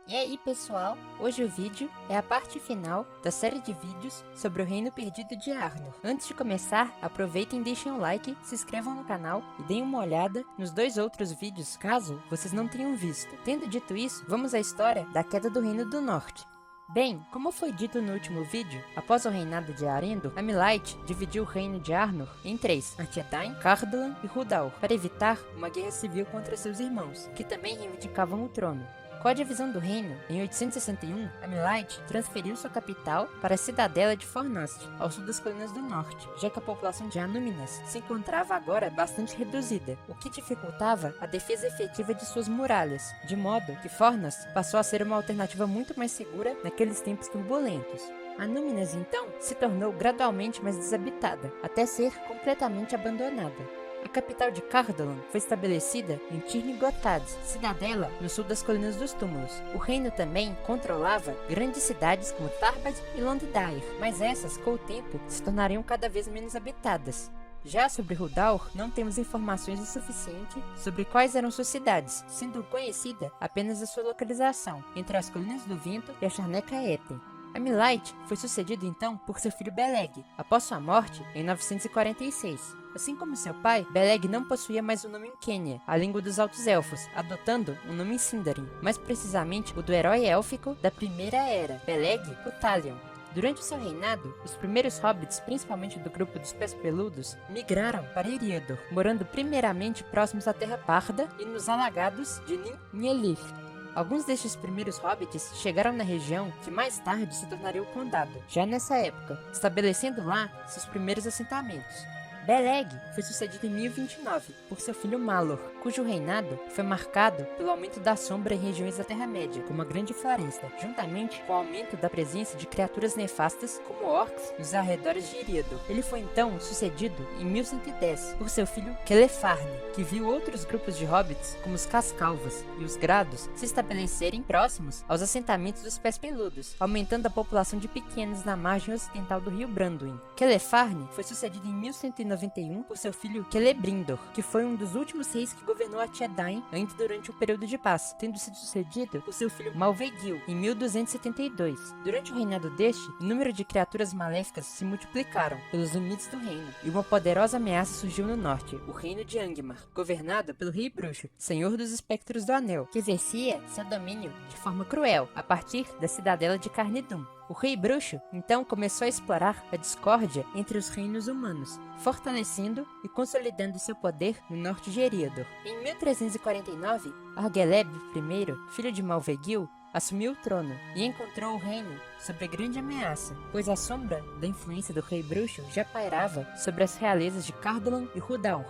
E aí pessoal, hoje o vídeo é a parte final da série de vídeos sobre o Reino Perdido de Arnor. Antes de começar, aproveitem e deixem um like, se inscrevam no canal e deem uma olhada nos dois outros vídeos caso vocês não tenham visto. Tendo dito isso, vamos à história da queda do Reino do Norte. Bem, como foi dito no último vídeo, após o reinado de Arendor, Amilight dividiu o reino de Arnor em três: Arthedain, Cardolan e Rhudaur, para evitar uma guerra civil contra seus irmãos, que também reivindicavam o trono. Com a divisão do reino, em 861, Amilight transferiu sua capital para a cidadela de Fornost, ao sul das Colinas do Norte, já que a população de Anúminas se encontrava agora bastante reduzida, o que dificultava a defesa efetiva de suas muralhas, de modo que Fornost passou a ser uma alternativa muito mais segura naqueles tempos turbulentos. Anúminas, então, se tornou gradualmente mais desabitada, até ser completamente abandonada. A capital de Cardolan foi estabelecida em Tirni-Gotad, cidadela no sul das Colinas dos Túmulos. O reino também controlava grandes cidades como Tarbad e Londdair, mas essas, com o tempo, se tornariam cada vez menos habitadas. Já sobre Rhudaur, não temos informações o suficiente sobre quais eram suas cidades, sendo conhecida apenas a sua localização, entre as Colinas do Vento e a Charneca Éten. Amilight foi sucedido então por seu filho Beleg, após sua morte em 946. Assim como seu pai, Beleg não possuía mais o nome Quenya, a língua dos Altos Elfos, adotando o nome Sindarin, mais precisamente o do herói élfico da Primeira Era, Beleg o Talion. Durante o seu reinado, os primeiros hobbits, principalmente do grupo dos Pés Peludos, migraram para Eriador, morando primeiramente próximos à Terra Parda e nos alagados de Nin-Nielif. Alguns destes primeiros hobbits chegaram na região que mais tarde se tornaria o Condado, já nessa época, estabelecendo lá seus primeiros assentamentos. Beleg foi sucedido em 1029 por seu filho Malor, cujo reinado foi marcado pelo aumento da sombra em regiões da Terra-média, como a Grande Floresta, juntamente com o aumento da presença de criaturas nefastas como orcs nos arredores de Eriador. Ele foi então sucedido em 1110 por seu filho Kelefarne, que viu outros grupos de hobbits, como os Cascalvas e os Grados, se estabelecerem próximos aos assentamentos dos Pés Peludos, aumentando a população de pequenos na margem ocidental do rio Branduin. Kelefarne foi sucedido em 1191 por seu filho Celebrimbor, que foi um dos últimos reis que governou Arthedain ainda durante o período de paz, tendo sido sucedido por seu filho Malvegil em 1272. Durante o reinado deste, o número de criaturas maléficas se multiplicaram pelos limites do reino, e uma poderosa ameaça surgiu no norte, o reino de Angmar, governado pelo Rei Bruxo, senhor dos espectros do Anel, que exercia seu domínio de forma cruel, a partir da cidadela de Carnedum. O Rei Bruxo, então, começou a explorar a discórdia entre os reinos humanos, fortalecendo e consolidando seu poder no norte de Eriador. Em 1349, Argeleb I, filho de Malvegil, assumiu o trono e encontrou o reino sob grande ameaça, pois a sombra da influência do Rei Bruxo já pairava sobre as realezas de Cardolan e Rhudaur.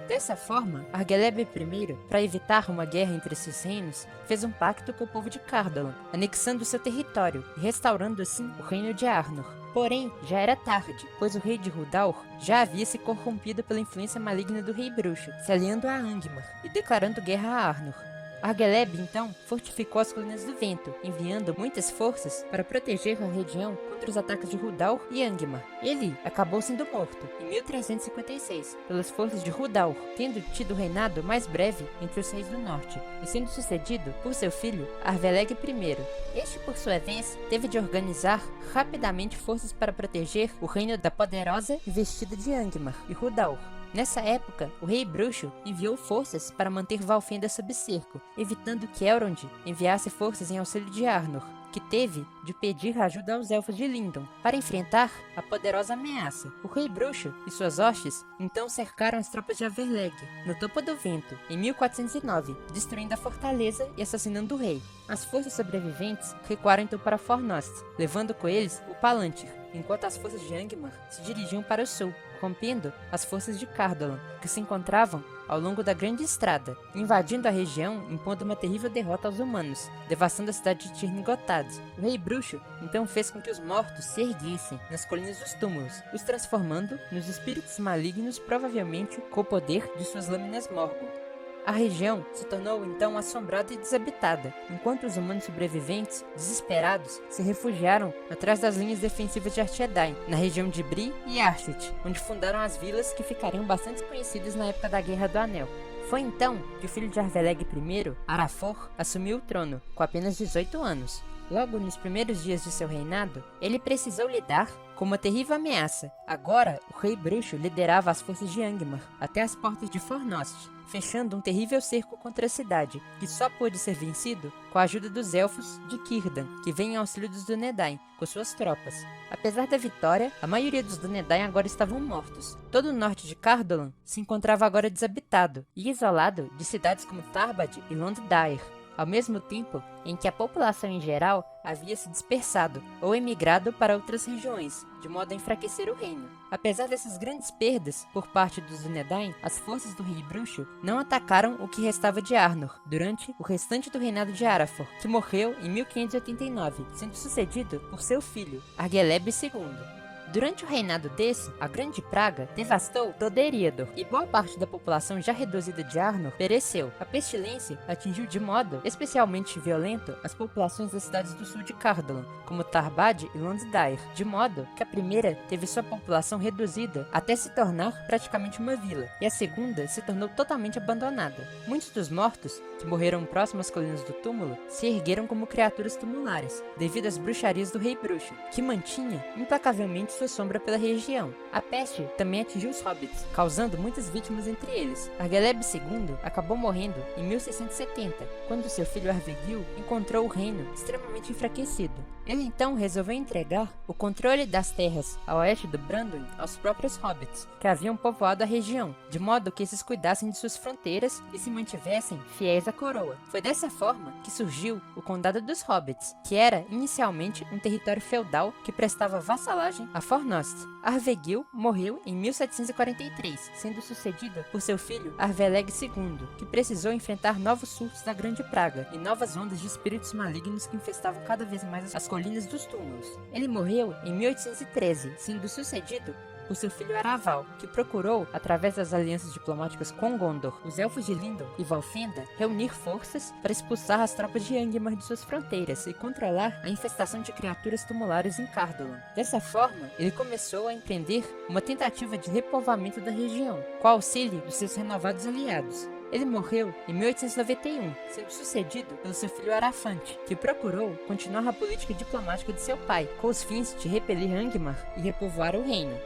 Dessa forma, Argeleb I, para evitar uma guerra entre esses reinos, fez um pacto com o povo de Cardolan, anexando seu território e restaurando assim o reino de Arnor. Porém, já era tarde, pois o rei de Rhudaur já havia se corrompido pela influência maligna do Rei Bruxo, se aliando a Angmar e declarando guerra a Arnor. Argeleb, então, fortificou as Colinas do Vento, enviando muitas forças para proteger a região contra os ataques de Rhudaur e Angmar. Ele acabou sendo morto, em 1356, pelas forças de Rhudaur, tendo tido o reinado mais breve entre os reis do norte, e sendo sucedido por seu filho Arveleg I. Este, por sua vez, teve de organizar rapidamente forças para proteger o reino da poderosa investida de Angmar e Rhudaur. Nessa época, o Rei Bruxo enviou forças para manter Valfenda sob cerco, evitando que Elrond enviasse forças em auxílio de Arnor, que teve de pedir ajuda aos Elfos de Lindon para enfrentar a poderosa ameaça. O Rei Bruxo e suas hostes então cercaram as tropas de Averleg, no topo do vento, em 1409, destruindo a fortaleza e assassinando o rei. As forças sobreviventes recuaram então para Fornost, levando com eles o Palantir, enquanto as forças de Angmar se dirigiam para o sul, rompendo as forças de Cardolan, que se encontravam ao longo da Grande Estrada, invadindo a região e impondo uma terrível derrota aos humanos, devastando a cidade de Tirni-Gotad. O Rei Bruxo então fez com que os mortos se erguessem nas Colinas dos Túmulos, os transformando nos espíritos malignos, provavelmente com o poder de suas lâminas Morgul. A região se tornou então assombrada e desabitada, enquanto os humanos sobreviventes, desesperados, se refugiaram atrás das linhas defensivas de Arthedain, na região de Bree e Archet, onde fundaram as vilas que ficariam bastante conhecidas na época da Guerra do Anel. Foi então que o filho de Arveleg I, Arafor, assumiu o trono, com apenas 18 anos. Logo nos primeiros dias de seu reinado, ele precisou lidar com uma terrível ameaça. Agora, o rei bruxo liderava as forças de Angmar até as portas de Fornost, fechando um terrível cerco contra a cidade, que só pôde ser vencido com a ajuda dos elfos de Círdan, que vêm em auxílio dos Dúnedain, com suas tropas. Apesar da vitória, a maioria dos Dúnedain agora estavam mortos. Todo o norte de Cardolan se encontrava agora desabitado e isolado de cidades como Tarbad e Londdair, ao mesmo tempo em que a população em geral havia se dispersado ou emigrado para outras regiões, de modo a enfraquecer o reino. Apesar dessas grandes perdas por parte dos Dúnedain, as forças do rei bruxo não atacaram o que restava de Arnor durante o restante do reinado de Arafor, que morreu em 1589, sendo sucedido por seu filho, Argeleb II. Durante o reinado desse, a Grande Praga devastou toda Eriador e boa parte da população já reduzida de Arnor pereceu. A pestilência atingiu de modo especialmente violento as populações das cidades do sul de Cardolan, como Tarbad e Londdair, de modo que a primeira teve sua população reduzida até se tornar praticamente uma vila, e a segunda se tornou totalmente abandonada. Muitos dos mortos, que morreram próximo às colinas do túmulo, se ergueram como criaturas tumulares, devido às bruxarias do rei bruxo, que mantinha implacavelmente sua sombra pela região. A peste também atingiu os hobbits, causando muitas vítimas entre eles. Argeleb II acabou morrendo em 1670, quando seu filho Arvegil encontrou o reino extremamente enfraquecido. Ele então resolveu entregar o controle das terras a oeste do Branduin aos próprios hobbits, que haviam povoado a região, de modo que esses cuidassem de suas fronteiras e se mantivessem fiéis à coroa. Foi dessa forma que surgiu o Condado dos Hobbits, que era inicialmente um território feudal que prestava vassalagem a Fornost. Arvegil morreu em 1743, sendo sucedido por seu filho Arveleg II, que precisou enfrentar novos surtos da Grande Praga e novas ondas de espíritos malignos que infestavam cada vez mais as colinas dos túmulos. Ele morreu em 1813, sendo sucedido por seu filho Araval, que procurou, através das alianças diplomáticas com Gondor, os elfos de Lindon e Valfenda, reunir forças para expulsar as tropas de Angmar de suas fronteiras e controlar a infestação de criaturas tumulares em Cardolan. Dessa forma, ele começou a empreender uma tentativa de repovoamento da região, com o auxílio dos seus renovados aliados. Ele morreu em 1891, sendo sucedido pelo seu filho Arafante, que procurou continuar a política diplomática de seu pai, com os fins de repelir Angmar e repovoar o reino.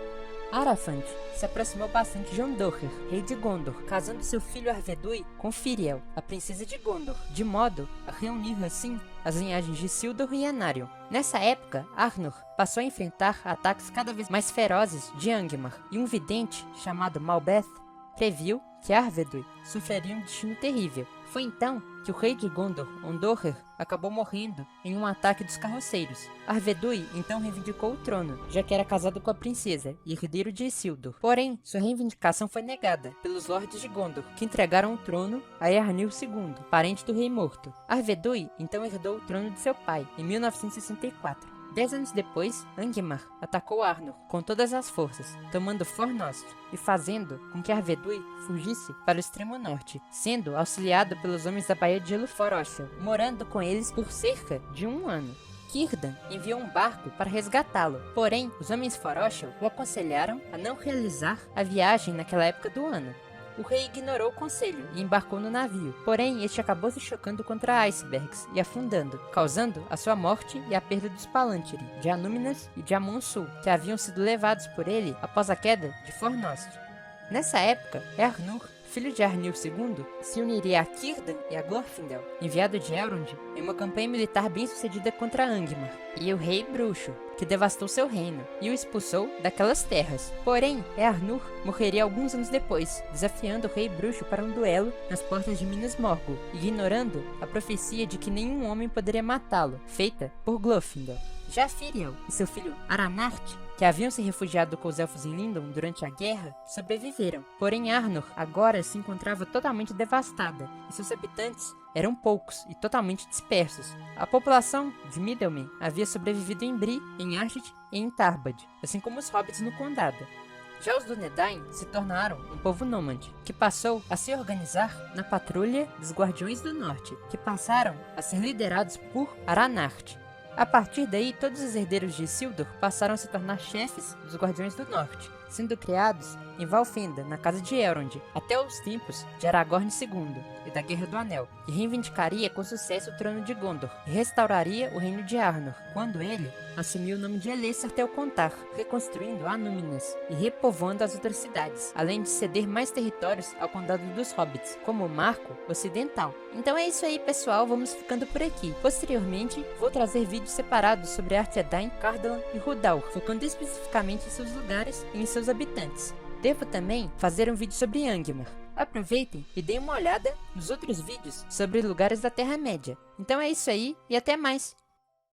Arafante se aproximou bastante de Ondoher, rei de Gondor, casando seu filho Arvedui com Firiel, a princesa de Gondor, de modo a reunir assim as linhagens de Isildur e Anarion. Nessa época, Arnor passou a enfrentar ataques cada vez mais ferozes de Angmar, e um vidente chamado Malbeth previu que Arvedui sofreria um destino terrível. Foi então que o rei de Gondor, Ondoher, acabou morrendo em um ataque dos carroceiros. Arvedui então reivindicou o trono, já que era casado com a princesa e herdeiro de Isildur. Porém, sua reivindicação foi negada pelos lordes de Gondor, que entregaram o trono a Eärnil II, parente do rei morto. Arvedui então herdou o trono de seu pai, em 1964. 10 anos depois, Angmar atacou Arnor com todas as forças, tomando Fornost e fazendo com que Arvedui fugisse para o extremo norte, sendo auxiliado pelos homens da Baía de Eluforoshel, morando com eles por cerca de 1 ano. Círdan enviou um barco para resgatá-lo, porém, os homens Foroshel o aconselharam a não realizar a viagem naquela época do ano. O rei ignorou o conselho e embarcou no navio, porém este acabou se chocando contra icebergs e afundando, causando a sua morte e a perda dos Palantiri, de Anúminas e de Amon-Sul, que haviam sido levados por ele após a queda de Fornost. Nessa época, Eärnur, filho de Eärnil II, se uniria a Círdan e a Glorfindel, enviado de Elrond, em uma campanha militar bem sucedida contra Angmar, e o rei bruxo, que devastou seu reino e o expulsou daquelas terras. Porém, Eärnur morreria alguns anos depois, desafiando o rei bruxo para um duelo nas portas de Minas Morgul, ignorando a profecia de que nenhum homem poderia matá-lo, feita por Glorfindel. Já Firiel e seu filho Aranart, que haviam se refugiado com os elfos em Lindon durante a guerra, sobreviveram. Porém, Arnor agora se encontrava totalmente devastada, e seus habitantes eram poucos e totalmente dispersos. A população de Middlemen havia sobrevivido em Bree, em Archit e em Tarbad, assim como os hobbits no condado. Já os Dúnedain se tornaram um povo nômade, que passou a se organizar na Patrulha dos Guardiões do Norte, que passaram a ser liderados por Aranart. A partir daí, todos os herdeiros de Isildur passaram a se tornar chefes dos Guardiões do Norte, sendo criados em Valfenda, na casa de Elrond, até os tempos de Aragorn II e da Guerra do Anel, que reivindicaria com sucesso o trono de Gondor e restauraria o reino de Arnor, quando ele assumiu o nome de Elessar Telcontar, reconstruindo Anúminas e repovoando as outras cidades, além de ceder mais territórios ao Condado dos Hobbits, como o Marco Ocidental. Então é isso aí, pessoal, vamos ficando por aqui. Posteriormente, vou trazer vídeos separados sobre Arthedain, Cardolan e Rhudaur, focando especificamente em seus lugares e em seus habitantes. Devo também fazer um vídeo sobre Angmar. Aproveitem e deem uma olhada nos outros vídeos sobre lugares da Terra-média. Então é isso aí e até mais!